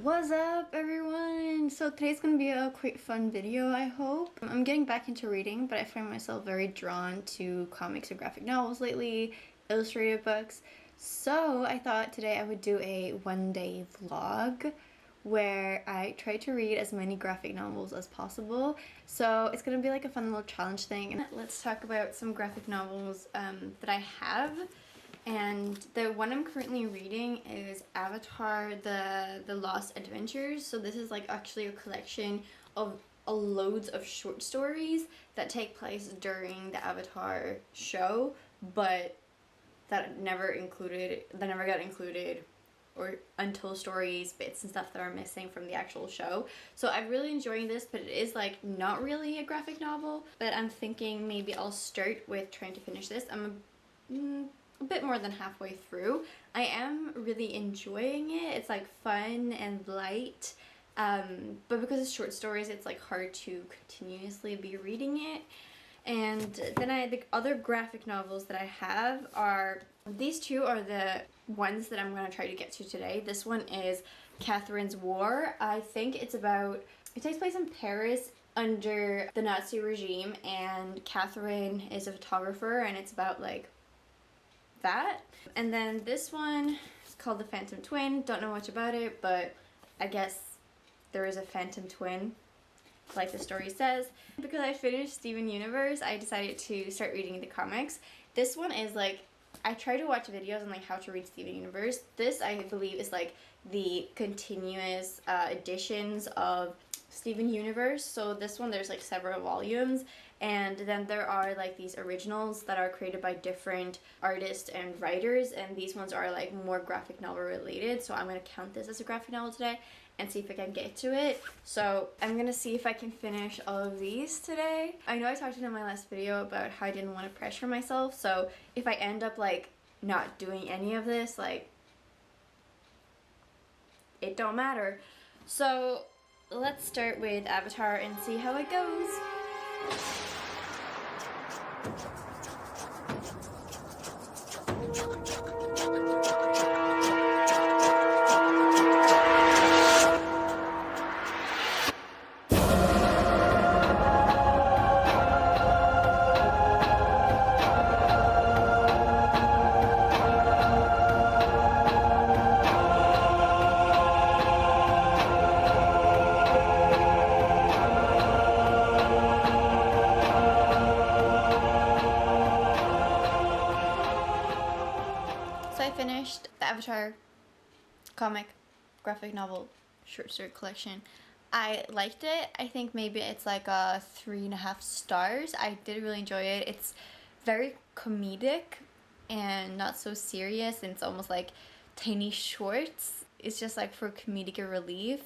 What's up, everyone? So today's gonna be a quick fun video, I hope. I'm getting back into reading, but I find myself very drawn to comics and graphic novels lately, illustrated books. So I thought today I would do a one-day vlog where I try to read as many graphic novels as possible. So it's gonna be like a fun little challenge thing. And let's talk about some graphic novels that I have. And the one I'm currently reading is Avatar the Lost Adventures. So this is like actually a collection of loads of short stories that take place during the Avatar show, but that never got included or untold stories, bits and stuff that are missing from the actual show. So I'm really enjoying this, but it is like not really a graphic novel, but I'm thinking maybe I'll start with trying to finish this. I'm a bit more than halfway through. I am really enjoying it. It's like fun and light, but because it's short stories, it's like hard to continuously be reading it. And then the other graphic novels that I have are, these two are the ones that I'm going to try to get to today. This one is Catherine's War. I think it takes place in Paris under the Nazi regime, and Catherine is a photographer, and it's about like that. And then this one is called The Phantom Twin. Don't know much about it, but I guess there is a phantom twin, like the story says. Because I finished Steven Universe, I decided to start reading the comics. This one is like, I try to watch videos on like how to read Steven Universe. This, I believe, is like the continuous editions of Steven Universe. So this one, there's like several volumes, and then there are like these originals that are created by different artists and writers, and these ones are like more graphic novel related. So I'm gonna count this as a graphic novel today and see if I can get to it. So I'm gonna see if I can finish all of these today. I know I talked in my last video about how I didn't want to pressure myself, so if I end up like not doing any of this, like, it don't matter. So let's start with Avatar and see how it goes. Finished the Avatar comic, graphic novel, short story collection. I liked it. I think maybe it's like a 3.5 stars. I did really enjoy it. It's very comedic and not so serious, and it's almost like tiny shorts. It's just like for comedic relief.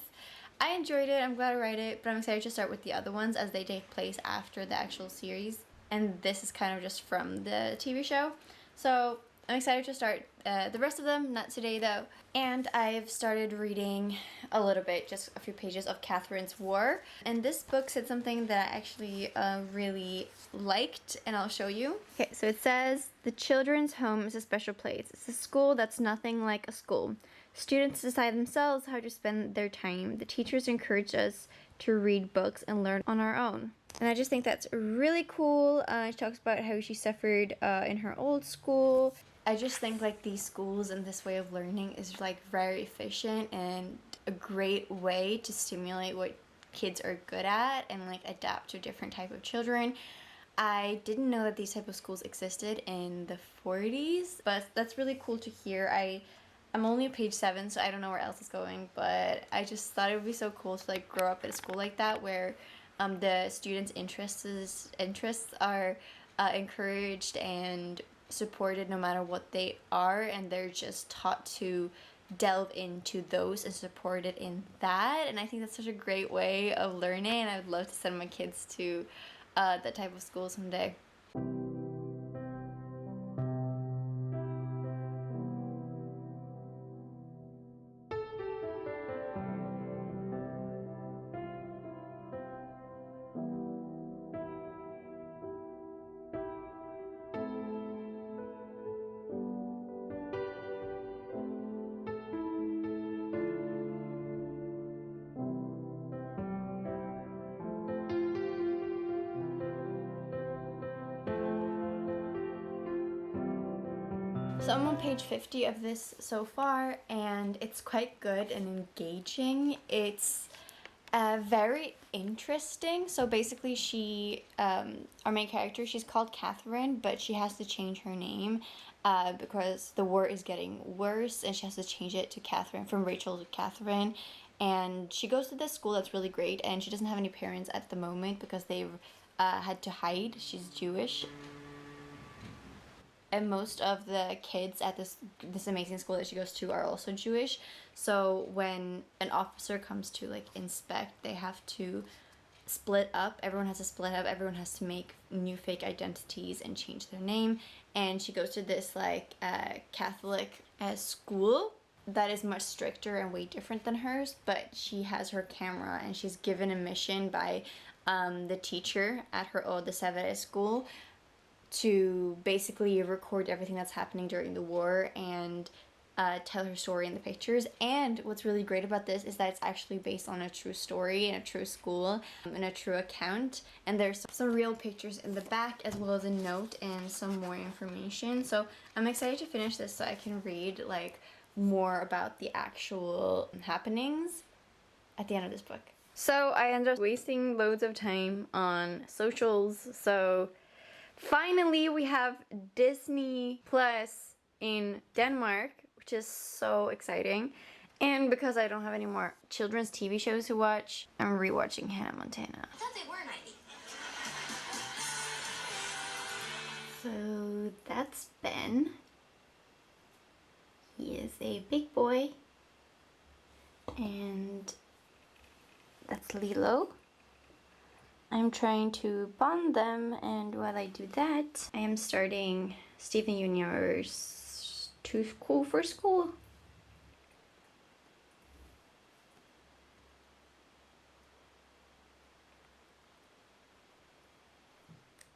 I enjoyed it. I'm glad I read it, but I'm excited to start with the other ones as they take place after the actual series, and this is kind of just from the TV show. So I'm excited to start the rest of them, not today though. And I've started reading a little bit, just a few pages of Catherine's War. And this book said something that I actually really liked, and I'll show you. Okay, so it says, "The children's home is a special place. It's a school that's nothing like a school. Students decide themselves how to spend their time. The teachers encourage us to read books and learn on our own." And I just think that's really cool. She talks about how she suffered in her old school. I just think like these schools and this way of learning is like very efficient and a great way to stimulate what kids are good at and like adapt to different type of children. I didn't know that these type of schools existed in the 40s, but that's really cool to hear. I'm only at page 7, so I don't know where else it's going, but I just thought it would be so cool to like grow up at a school like that where the students' interests are encouraged and supported no matter what they are, and they're just taught to delve into those and supported in that. And I think that's such a great way of learning, and I would love to send my kids to that type of school someday. So I'm on page 50 of this so far, and it's quite good and engaging. It's very interesting. So basically she, our main character, she's called Catherine, but she has to change her name because the war is getting worse, and she has to change it to Catherine, from Rachel to Catherine. And she goes to this school that's really great, and she doesn't have any parents at the moment because they've had to hide. She's Jewish. And most of the kids at this amazing school that she goes to are also Jewish. So when an officer comes to like inspect, they have to split up. Everyone has to split up. Everyone has to make new fake identities and change their name. And she goes to this like Catholic school that is much stricter and way different than hers. But she has her camera, and she's given a mission by the teacher at her the Severe school to basically record everything that's happening during the war and tell her story in the pictures. And what's really great about this is that it's actually based on a true story and a true school and a true account. And there's some real pictures in the back, as well as a note and some more information. So I'm excited to finish this so I can read like more about the actual happenings at the end of this book. So I ended up wasting loads of time on socials. So finally, we have Disney Plus in Denmark, which is so exciting. And because I don't have any more children's TV shows to watch, I'm rewatching Hannah Montana. I thought they were 90. So that's Ben. He is a big boy. And that's Lilo. I'm trying to bond them, and while I do that, I am starting Steven Universe Too Cool for School.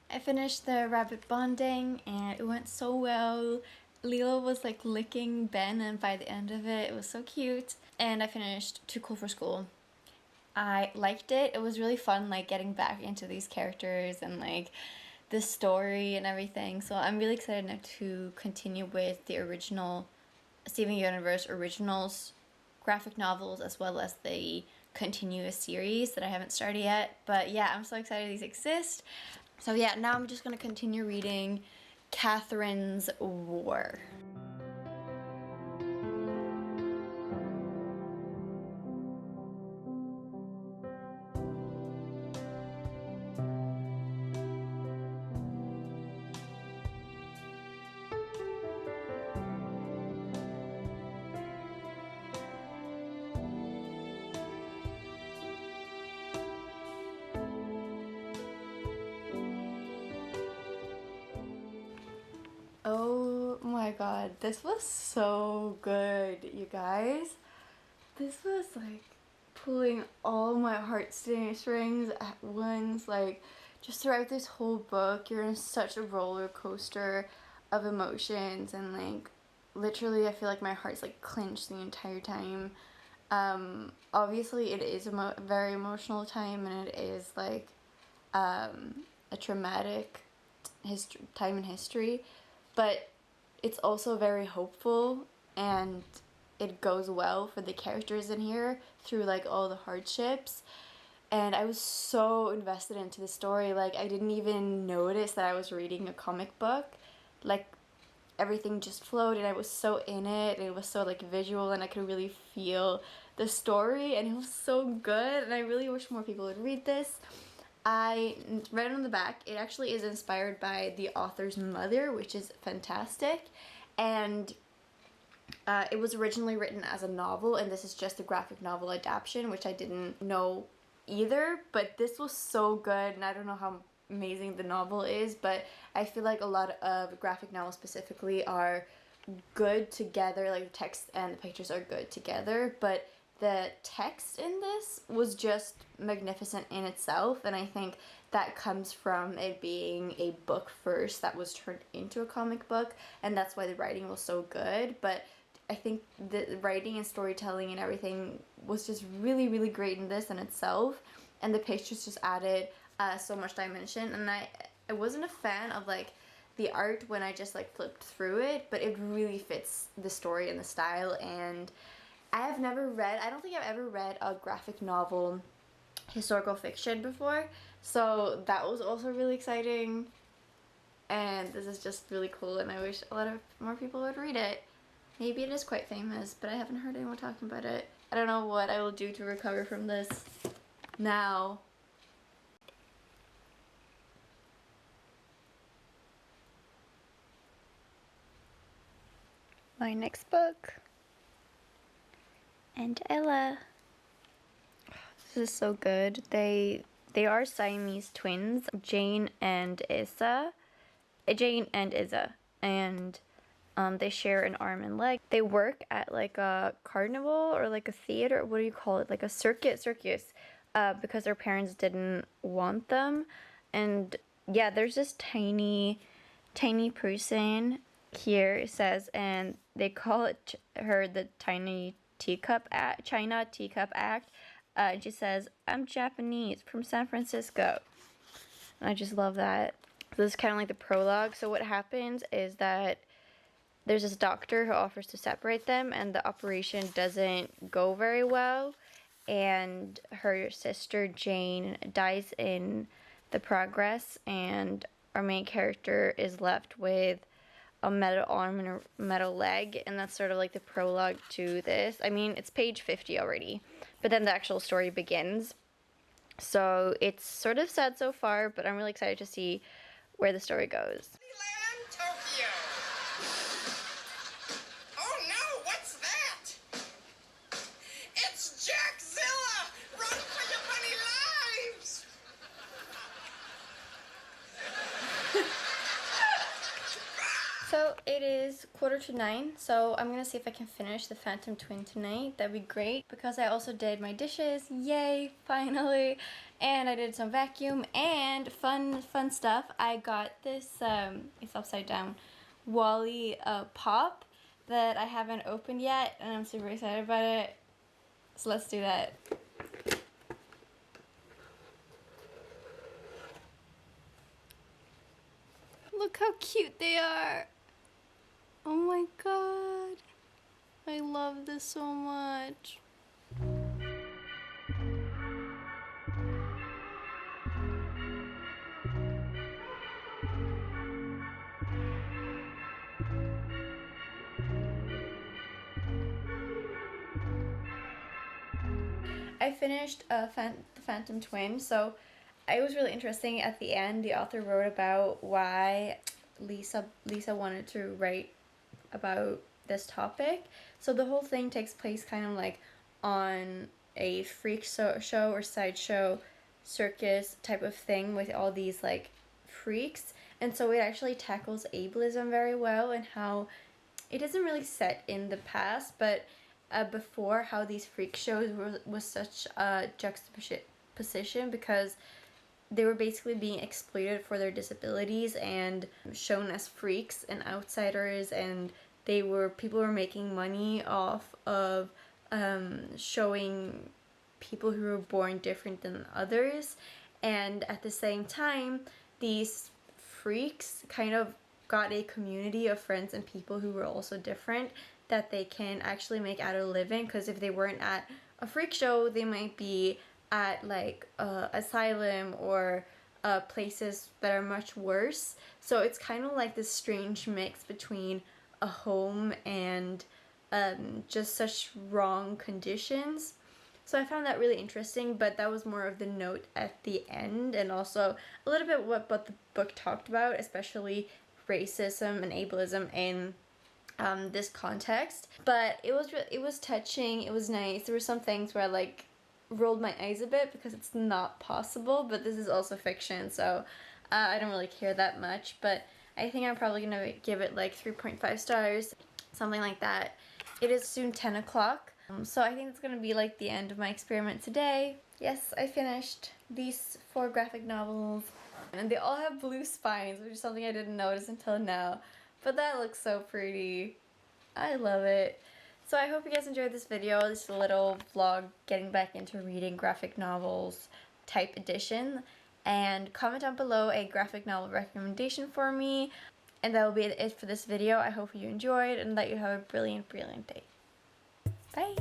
I finished the rabbit bonding, and it went so well. Lilo was like licking Ben, and by the end of it, it was so cute. And I finished Too Cool for School. I liked it. It was really fun, like getting back into these characters and like the story and everything. So I'm really excited now to continue with the original Steven Universe Originals graphic novels, as well as the continuous series that I haven't started yet. But yeah, I'm so excited these exist. So yeah, now I'm just gonna continue reading Catherine's War. Oh my god, this was so good, you guys. This was like pulling all my heartstrings at once. Like, just throughout this whole book, you're in such a roller coaster of emotions, and like literally I feel like my heart's like clenched the entire time. Obviously it is a very emotional time, and it is like a traumatic time in history, but it's also very hopeful, and it goes well for the characters in here through like all the hardships. And I was so invested into the story, like I didn't even notice that I was reading a comic book. Like everything just flowed, and I was so in it, and it was so like visual, and I could really feel the story, and it was so good, and I really wish more people would read this. I read on the back, it actually is inspired by the author's mother, which is fantastic. And it was originally written as a novel, and this is just a graphic novel adaptation, which I didn't know either. But this was so good, and I don't know how amazing the novel is, but I feel like a lot of graphic novels specifically are good together, like the text and the pictures are good together, but the text in this was just magnificent in itself, and I think that comes from it being a book first that was turned into a comic book, and that's why the writing was so good. But I think the writing and storytelling and everything was just really, really great in this in itself, and the pictures just added so much dimension. And I wasn't a fan of like the art when I just like flipped through it, but it really fits the story and the style. And I don't think I've ever read a graphic novel historical fiction before, so that was also really exciting. And this is just really cool, and I wish a lot of more people would read it. Maybe it is quite famous, but I haven't heard anyone talking about it. I don't know what I will do to recover from this now. My next book. And Ella. This is so good. They are Siamese twins, Jane and Isa. And they share an arm and leg. They work at like a carnival or like a theater. What do you call it? Like a circus. Because their parents didn't want them. And yeah, there's this tiny person here, it says, and they call her the China Teacup Act. And she says, "I'm Japanese from San Francisco." And I just love that. This is kind of like the prologue. So what happens is that there's this doctor who offers to separate them, and the operation doesn't go very well. And her sister Jane dies in the progress, and our main character is left with a metal arm and a metal leg, and that's sort of like the prologue to this. I mean, it's page 50 already, but then the actual story begins. So it's sort of sad so far, but I'm really excited to see where the story goes. Disneyland, Tokyo. Oh no, what's that? It's Jackzilla! Run for your bunny lives! So it is 8:45, so I'm gonna see if I can finish the Phantom Twin tonight. That'd be great, because I also did my dishes, yay, finally, and I did some vacuum and fun stuff. I got this, it's upside down, Wally pop that I haven't opened yet, and I'm super excited about it, so let's do that. Look how cute they are! Oh my god, I love this so much. I finished the Phantom Twin, so it was really interesting. At the end, the author wrote about why Lisa wanted to write about this topic. So the whole thing takes place kind of like on a freak show or sideshow circus type of thing with all these like freaks, and so it actually tackles ableism very well, and how it isn't really set in the past, but before, how these freak shows was such a juxtaposition, because they were basically being exploited for their disabilities and shown as freaks and outsiders, and people were making money off of showing people who were born different than others. And at the same time, these freaks kind of got a community of friends and people who were also different that they can actually make out a living, because if they weren't at a freak show, they might be at like asylum or places that are much worse. So it's kind of like this strange mix between a home and just such wrong conditions. So I found that really interesting, but that was more of the note at the end, and also a little bit what the book talked about, especially racism and ableism in this context. But it was touching, it was nice. There were some things where I like rolled my eyes a bit because it's not possible, but this is also fiction, so I don't really care that much. But I think I'm probably gonna give it like 3.5 stars, something like that. It is soon 10 o'clock, so I think it's gonna be like the end of my experiment today. Yes, I finished these 4 graphic novels, and they all have blue spines, which is something I didn't notice until now. But that looks so pretty. I love it. So I hope you guys enjoyed this video. This is a little vlog getting back into reading graphic novels type edition. And comment down below a graphic novel recommendation for me. And that will be it for this video. I hope you enjoyed and that you have a brilliant, brilliant day. Bye!